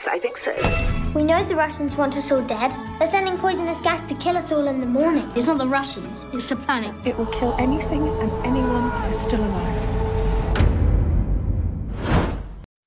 Yes, I think so. We know the Russians want us all dead. They're sending poisonous gas to kill us all in the morning. It's not the Russians, it's the planet. It will kill anything and anyone that is still alive.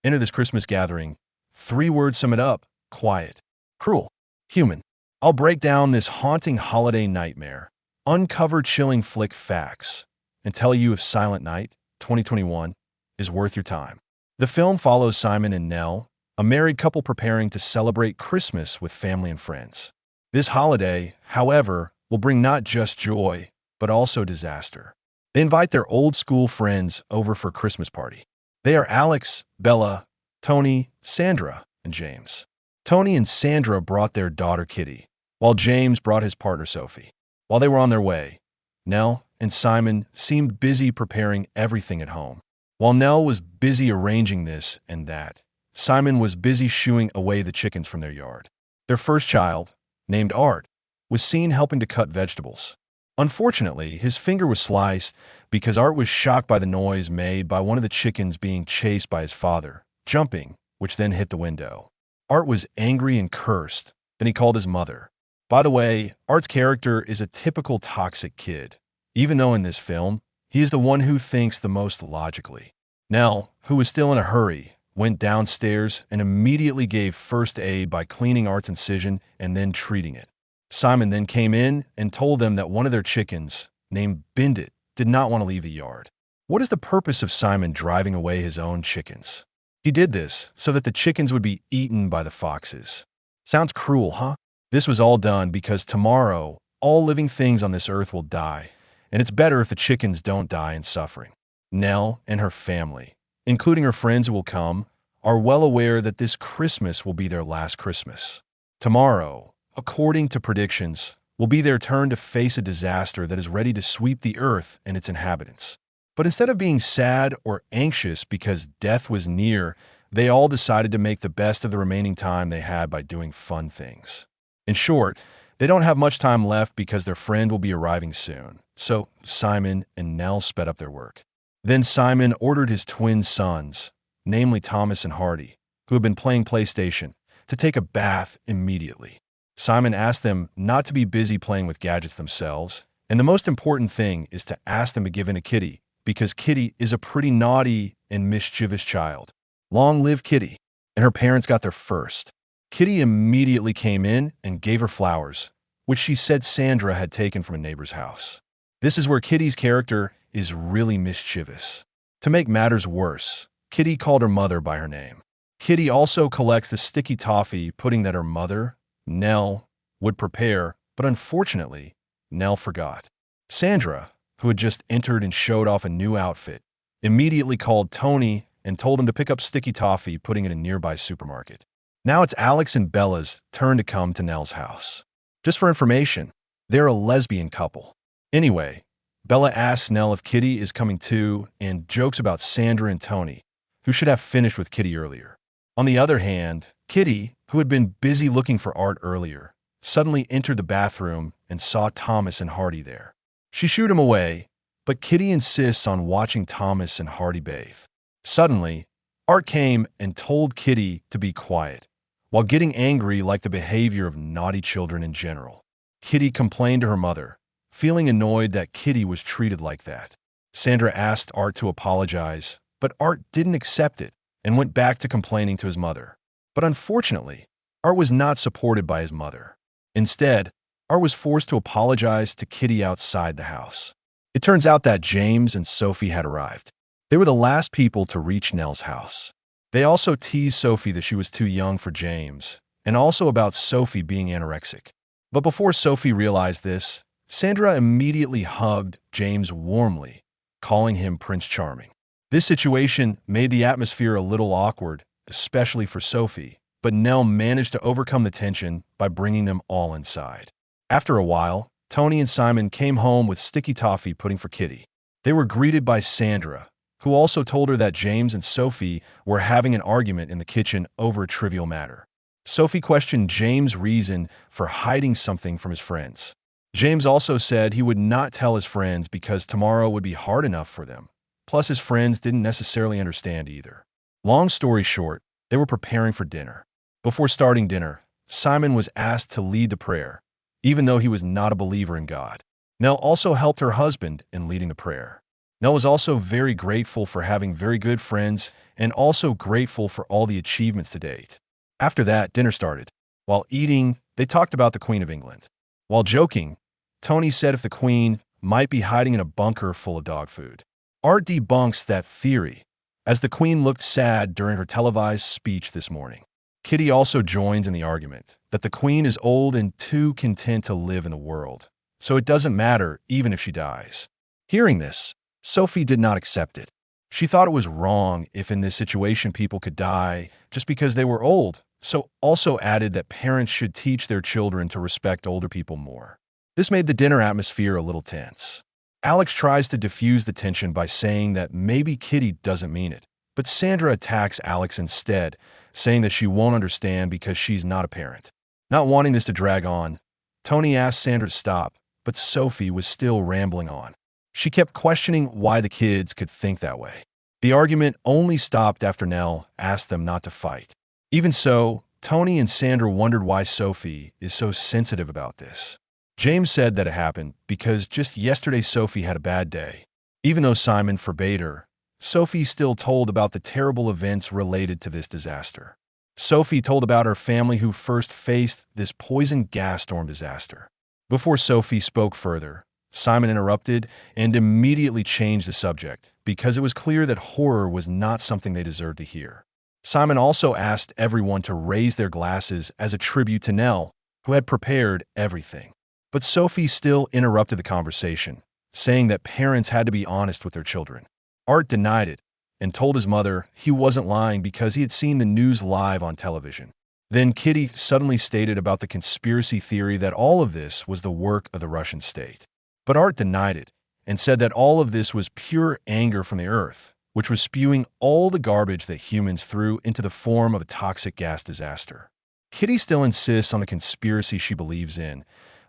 Enter this Christmas gathering. 3 words sum it up: quiet, cruel, human. I'll break down this haunting holiday nightmare, uncover chilling flick facts, and tell you if Silent Night 2021 is worth your time. The film follows Simon and Nell, a married couple preparing to celebrate Christmas with family and friends. This holiday, however, will bring not just joy, but also disaster. They invite their old school friends over for a Christmas party. They are Alex, Bella, Tony, Sandra, and James. Tony and Sandra brought their daughter Kitty, while James brought his partner Sophie. While they were on their way, Nell and Simon seemed busy preparing everything at home. While Nell was busy arranging this and that, Simon was busy shooing away the chickens from their yard. Their first child, named Art, was seen helping to cut vegetables. Unfortunately, his finger was sliced because Art was shocked by the noise made by one of the chickens being chased by his father, jumping, which then hit the window. Art was angry and cursed. Then he called his mother. By the way, Art's character is a typical toxic kid, even though in this film, he is the one who thinks the most logically. Nell, who was still in a hurry, went downstairs and immediately gave first aid by cleaning Art's incision and then treating it. Simon then came in and told them that one of their chickens, named Bindit, did not want to leave the yard. What is the purpose of Simon driving away his own chickens? He did this so that the chickens would be eaten by the foxes. Sounds cruel, huh? This was all done because tomorrow, all living things on this earth will die, and it's better if the chickens don't die in suffering. Nell and her family, including her friends who will come, are well aware that this Christmas will be their last Christmas. Tomorrow, according to predictions, will be their turn to face a disaster that is ready to sweep the earth and its inhabitants. But instead of being sad or anxious because death was near, they all decided to make the best of the remaining time they had by doing fun things. In short, they don't have much time left because their friend will be arriving soon. So Simon and Nell sped up their work. Then Simon ordered his twin sons, namely Thomas and Hardy, who had been playing PlayStation, to take a bath immediately. Simon asked them not to be busy playing with gadgets themselves, and the most important thing is to ask them to give in to Kitty, because Kitty is a pretty naughty and mischievous child. Long live Kitty. And her parents got there first. Kitty immediately came in and gave her flowers, which she said Sandra had taken from a neighbor's house. This is where Kitty's character is really mischievous. To make matters worse, Kitty called her mother by her name. Kitty also collects the sticky toffee pudding that her mother, Nell, would prepare, but unfortunately, Nell forgot. Sandra, who had just entered and showed off a new outfit, immediately called Tony and told him to pick up sticky toffee, putting it in a nearby supermarket. Now it's Alex and Bella's turn to come to Nell's house. Just for information, they're a lesbian couple. Anyway, Bella asks Nell if Kitty is coming too and jokes about Sandra and Tony, who should have finished with Kitty earlier. On the other hand, Kitty, who had been busy looking for Art earlier, suddenly entered the bathroom and saw Thomas and Hardy there. She shooed him away, but Kitty insists on watching Thomas and Hardy bathe. Suddenly, Art came and told Kitty to be quiet, while getting angry like the behavior of naughty children in general. Kitty complained to her mother, feeling annoyed that Kitty was treated like that. Sandra asked Art to apologize, but Art didn't accept it and went back to complaining to his mother. But unfortunately, Art was not supported by his mother. Instead, Art was forced to apologize to Kitty outside the house. It turns out that James and Sophie had arrived. They were the last people to reach Nell's house. They also teased Sophie that she was too young for James, and also about Sophie being anorexic. But before Sophie realized this, Sandra immediately hugged James warmly, calling him Prince Charming. This situation made the atmosphere a little awkward, especially for Sophie, but Nell managed to overcome the tension by bringing them all inside. After a while, Tony and Simon came home with sticky toffee pudding for Kitty. They were greeted by Sandra, who also told her that James and Sophie were having an argument in the kitchen over a trivial matter. Sophie questioned James' reason for hiding something from his friends. James also said he would not tell his friends because tomorrow would be hard enough for them. Plus, his friends didn't necessarily understand either. Long story short, they were preparing for dinner. Before starting dinner, Simon was asked to lead the prayer, even though he was not a believer in God. Nell also helped her husband in leading the prayer. Nell was also very grateful for having very good friends and also grateful for all the achievements to date. After that, dinner started. While eating, they talked about the Queen of England. While joking, Tony said if the Queen might be hiding in a bunker full of dog food. Art debunks that theory, as the Queen looked sad during her televised speech this morning. Kitty also joins in the argument that the Queen is old and too content to live in the world, so it doesn't matter even if she dies. Hearing this, Sophie did not accept it. She thought it was wrong if in this situation people could die just because they were old, so also added that parents should teach their children to respect older people more. This made the dinner atmosphere a little tense. Alex tries to diffuse the tension by saying that maybe Kitty doesn't mean it, but Sandra attacks Alex instead, saying that she won't understand because she's not a parent. Not wanting this to drag on, Tony asked Sandra to stop, but Sophie was still rambling on. She kept questioning why the kids could think that way. The argument only stopped after Nell asked them not to fight. Even so, Tony and Sandra wondered why Sophie is so sensitive about this. James said that it happened because just yesterday Sophie had a bad day. Even though Simon forbade her, Sophie still told about the terrible events related to this disaster. Sophie told about her family who first faced this poison gas storm disaster. Before Sophie spoke further, Simon interrupted and immediately changed the subject because it was clear that horror was not something they deserved to hear. Simon also asked everyone to raise their glasses as a tribute to Nell, who had prepared everything. But Sophie still interrupted the conversation, saying that parents had to be honest with their children. Art denied it and told his mother he wasn't lying because he had seen the news live on television. Then Kitty suddenly stated about the conspiracy theory that all of this was the work of the Russian state. But Art denied it and said that all of this was pure anger from the earth, which was spewing all the garbage that humans threw into the form of a toxic gas disaster. Kitty still insists on the conspiracy she believes in,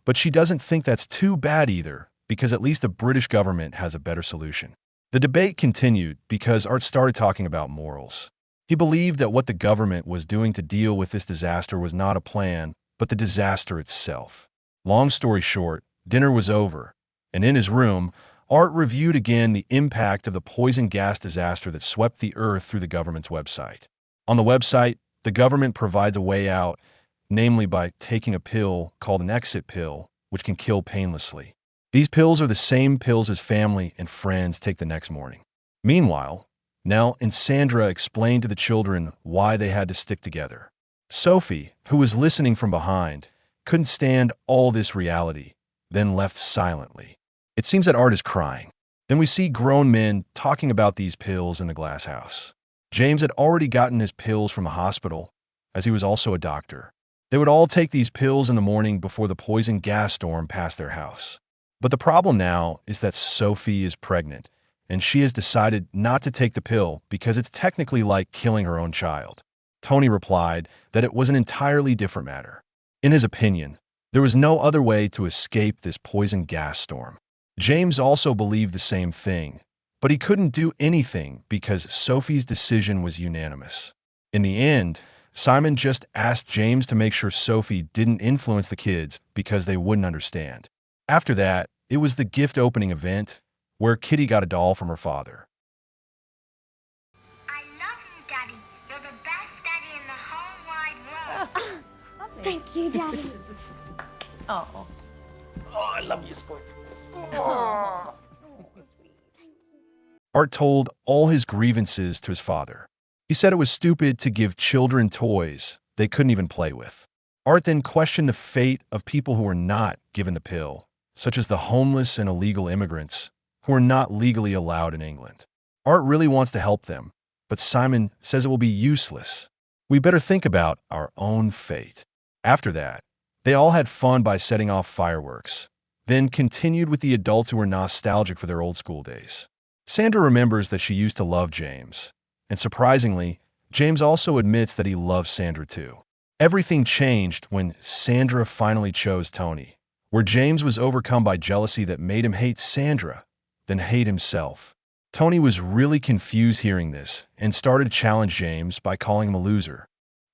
but she doesn't think that's too bad either, because at least the British government has a better solution. The debate continued because Art started talking about morals. He believed that what the government was doing to deal with this disaster was not a plan, but the disaster itself. Long story short, dinner was over, and in his room, Art reviewed again the impact of the poison gas disaster that swept the earth through the government's website. On the website, the government provides a way out, namely by taking a pill called an exit pill, which can kill painlessly. These pills are the same pills his family and friends take the next morning. Meanwhile, Nell and Sandra explained to the children why they had to stick together. Sophie, who was listening from behind, couldn't stand all this reality, then left silently. It seems that Art is crying. Then we see grown men talking about these pills in the glass house. James had already gotten his pills from the hospital, as he was also a doctor. They would all take these pills in the morning before the poison gas storm passed their house. But the problem now is that Sophie is pregnant, and she has decided not to take the pill because it's technically like killing her own child. Tony replied that it was an entirely different matter. In his opinion, there was no other way to escape this poison gas storm. James also believed the same thing, but he couldn't do anything because Sophie's decision was unanimous. In the end, Simon just asked James to make sure Sophie didn't influence the kids because they wouldn't understand. After that, it was the gift opening event where Kitty got a doll from her father. I love you, Daddy. You're the best daddy in the whole wide world. Thank you, Daddy. Oh. Oh, I love you, sport. Art told all his grievances to his father. He said it was stupid to give children toys they couldn't even play with. Art then questioned the fate of people who were not given the pill, such as the homeless and illegal immigrants who are not legally allowed in England. Art really wants to help them, but Simon says it will be useless. We better think about our own fate. After that, they all had fun by setting off fireworks, then continued with the adults who were nostalgic for their old school days. Sandra remembers that she used to love James, and surprisingly, James also admits that he loves Sandra too. Everything changed when Sandra finally chose Tony, where James was overcome by jealousy that made him hate Sandra, then hate himself. Tony was really confused hearing this and started to challenge James by calling him a loser.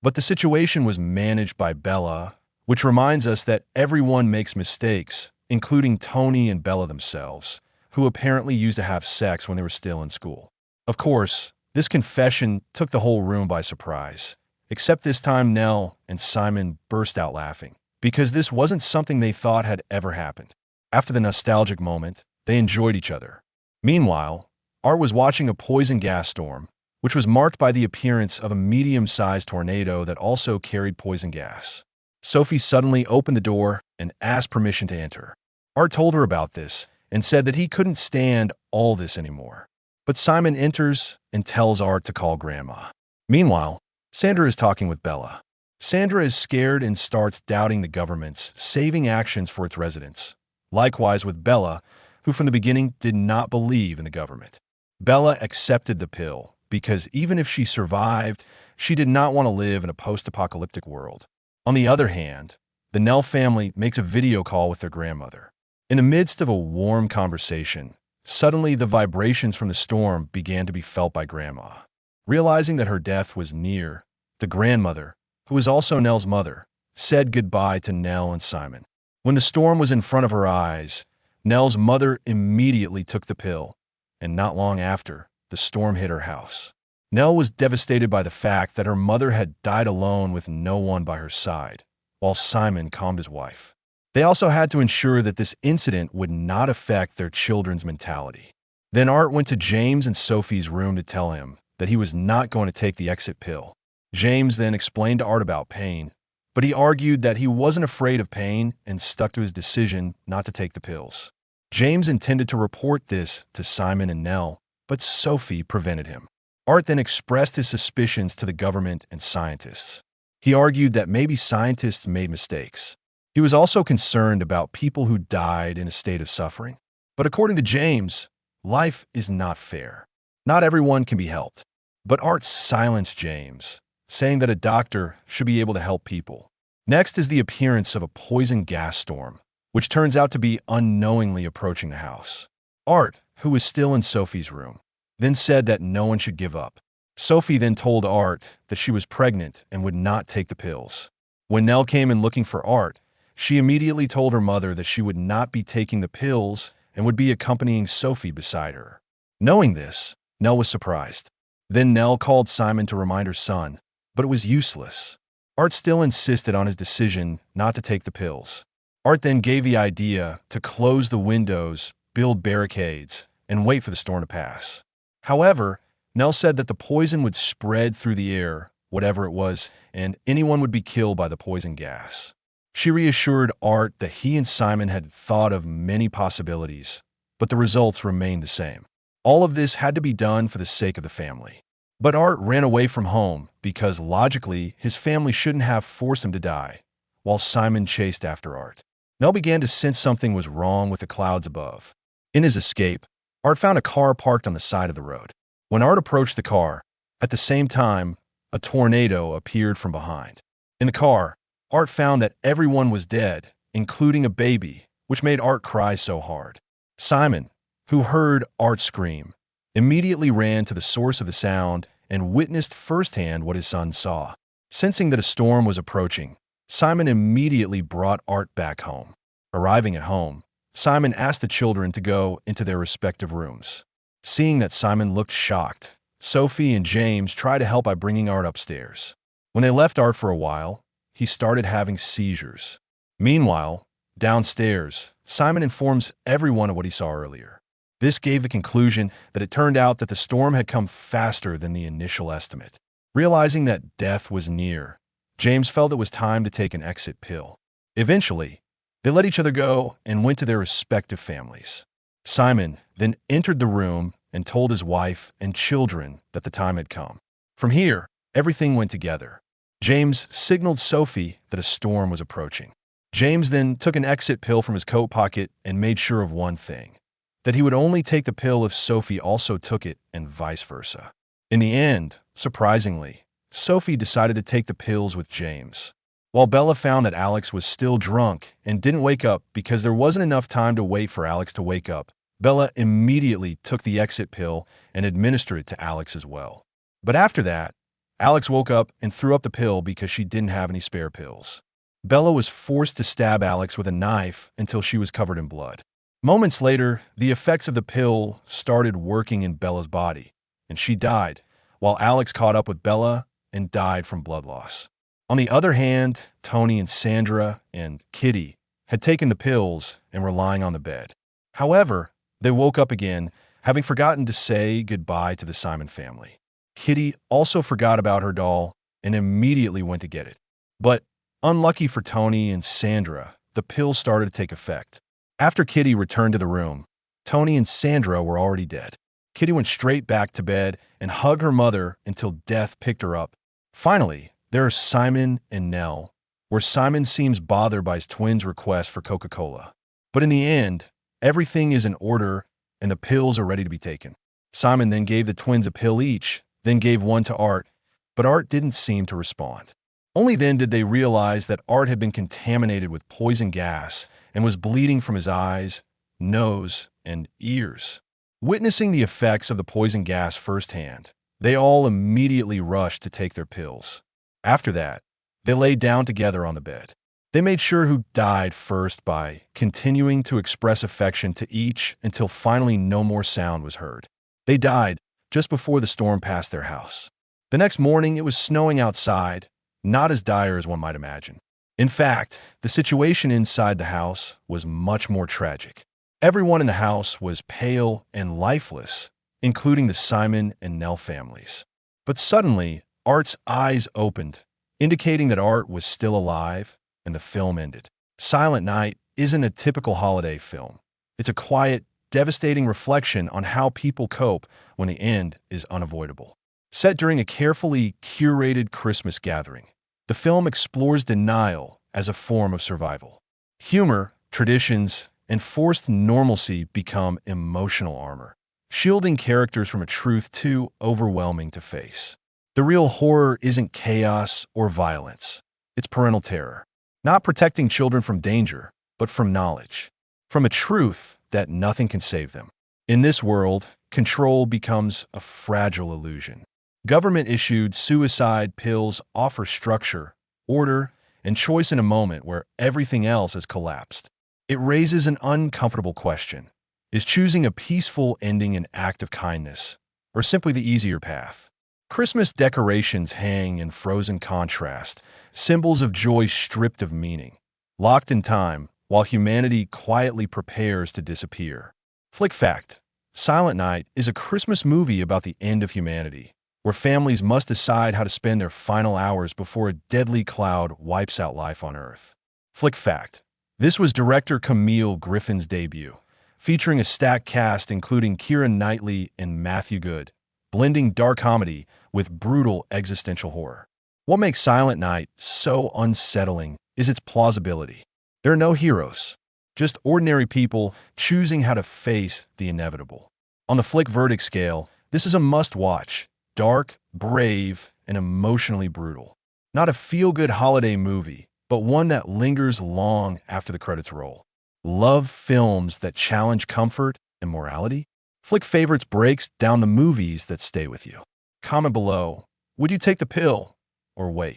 But the situation was managed by Bella, which reminds us that everyone makes mistakes, including Tony and Bella themselves, who apparently used to have sex when they were still in school. Of course, this confession took the whole room by surprise, except this time Nell and Simon burst out laughing, because this wasn't something they thought had ever happened. After the nostalgic moment, they enjoyed each other. Meanwhile, Art was watching a poison gas storm, which was marked by the appearance of a medium-sized tornado that also carried poison gas. Sophie suddenly opened the door and asked permission to enter. Art told her about this and said that he couldn't stand all this anymore. But Simon enters and tells Art to call Grandma. Meanwhile, Sandra is talking with Bella. Sandra is scared and starts doubting the government's saving actions for its residents. Likewise with Bella, who from the beginning did not believe in the government. Bella accepted the pill because even if she survived, she did not want to live in a post-apocalyptic world. On the other hand, the Nell family makes a video call with their grandmother. In the midst of a warm conversation, suddenly the vibrations from the storm began to be felt by Grandma. Realizing that her death was near, the grandmother, who was also Nell's mother, said goodbye to Nell and Simon. When the storm was in front of her eyes, Nell's mother immediately took the pill, and not long after, the storm hit her house. Nell was devastated by the fact that her mother had died alone with no one by her side, while Simon calmed his wife. They also had to ensure that this incident would not affect their children's mentality. Then Art went to James and Sophie's room to tell him that he was not going to take the exit pill. James then explained to Art about pain, but he argued that he wasn't afraid of pain and stuck to his decision not to take the pills. James intended to report this to Simon and Nell, but Sophie prevented him. Art then expressed his suspicions to the government and scientists. He argued that maybe scientists made mistakes. He was also concerned about people who died in a state of suffering. But according to James, life is not fair. Not everyone can be helped. But Art silenced James, saying that a doctor should be able to help people. Next is the appearance of a poison gas storm, which turns out to be unknowingly approaching the house. Art, who was still in Sophie's room, then said that no one should give up. Sophie then told Art that she was pregnant and would not take the pills. When Nell came in looking for Art, she immediately told her mother that she would not be taking the pills and would be accompanying Sophie beside her. Knowing this, Nell was surprised. Then Nell called Simon to remind her son, but it was useless. Art still insisted on his decision not to take the pills. Art then gave the idea to close the windows, build barricades, and wait for the storm to pass. However, Nell said that the poison would spread through the air, whatever it was, and anyone would be killed by the poison gas. She reassured Art that he and Simon had thought of many possibilities, but the results remained the same. All of this had to be done for the sake of the family. But Art ran away from home because logically his family shouldn't have forced him to die, while Simon chased after Art. Nell began to sense something was wrong with the clouds above. In his escape, Art found a car parked on the side of the road. When Art approached the car, at the same time, a tornado appeared from behind. In the car, Art found that everyone was dead, including a baby, which made Art cry so hard. Simon, who heard Art scream, immediately ran to the source of the sound and witnessed firsthand what his son saw. Sensing that a storm was approaching, Simon immediately brought Art back home. Arriving at home, Simon asked the children to go into their respective rooms. Seeing that Simon looked shocked, Sophie and James tried to help by bringing Art upstairs. When they left Art for a while, he started having seizures. Meanwhile, downstairs, Simon informs everyone of what he saw earlier. This gave the conclusion that it turned out that the storm had come faster than the initial estimate. Realizing that death was near, James felt it was time to take an exit pill. Eventually, they let each other go and went to their respective families. Simon then entered the room and told his wife and children that the time had come. From here, everything went together. James signaled Sophie that a storm was approaching. James then took an exit pill from his coat pocket and made sure of one thing, that he would only take the pill if Sophie also took it and vice versa. In the end, surprisingly, Sophie decided to take the pills with James. While Bella found that Alex was still drunk and didn't wake up because there wasn't enough time to wait for Alex to wake up, Bella immediately took the exit pill and administered it to Alex as well. But after that, Alex woke up and threw up the pill because she didn't have any spare pills. Bella was forced to stab Alex with a knife until she was covered in blood. Moments later, the effects of the pill started working in Bella's body, and she died, while Alex caught up with Bella and died from blood loss. On the other hand, Tony and Sandra and Kitty had taken the pills and were lying on the bed. However, they woke up again, having forgotten to say goodbye to the Simon family. Kitty also forgot about her doll and immediately went to get it. But unlucky for Tony and Sandra, the pill started to take effect. After Kitty returned to the room, Tony and Sandra were already dead. Kitty went straight back to bed and hugged her mother until death picked her up. Finally, there are Simon and Nell, where Simon seems bothered by his twins' request for Coca-Cola. But in the end, everything is in order and the pills are ready to be taken. Simon then gave the twins a pill each, then gave one to Art, but Art didn't seem to respond. Only then did they realize that Art had been contaminated with poison gas and was bleeding from his eyes, nose, and ears. Witnessing the effects of the poison gas firsthand, they all immediately rushed to take their pills. After that, they lay down together on the bed. They made sure who died first by continuing to express affection to each until finally no more sound was heard. They died just before the storm passed their house. The next morning, it was snowing outside, not as dire as one might imagine. In fact, the situation inside the house was much more tragic. Everyone in the house was pale and lifeless, including the Simon and Nell families. But suddenly, Art's eyes opened, indicating that Art was still alive, and the film ended. Silent Night isn't a typical holiday film. It's a quiet, devastating reflection on how people cope when the end is unavoidable. Set during a carefully curated Christmas gathering, the film explores denial as a form of survival. Humor, traditions, and forced normalcy become emotional armor, shielding characters from a truth too overwhelming to face. The real horror isn't chaos or violence. It's parental terror, not protecting children from danger, but from knowledge, from a truth that nothing can save them. In this world, control becomes a fragile illusion. Government-issued suicide pills offer structure, order, and choice in a moment where everything else has collapsed. It raises an uncomfortable question. Is choosing a peaceful ending an act of kindness, or simply the easier path? Christmas decorations hang in frozen contrast, symbols of joy stripped of meaning, locked in time, while humanity quietly prepares to disappear. Flick fact: Silent Night is a Christmas movie about the end of humanity, where families must decide how to spend their final hours before a deadly cloud wipes out life on Earth. Flick fact: this was director Camille Griffin's debut, featuring a stacked cast including Keira Knightley and Matthew Good, blending dark comedy with brutal existential horror. What makes Silent Night so unsettling is its plausibility. There are no heroes, just ordinary people choosing how to face the inevitable. On the flick verdict scale, this is a must-watch, dark, brave, and emotionally brutal. Not a feel-good holiday movie, but one that lingers long after the credits roll. Love films that challenge comfort and morality? Flick Favorites breaks down the movies that stay with you. Comment below, would you take the pill or wait?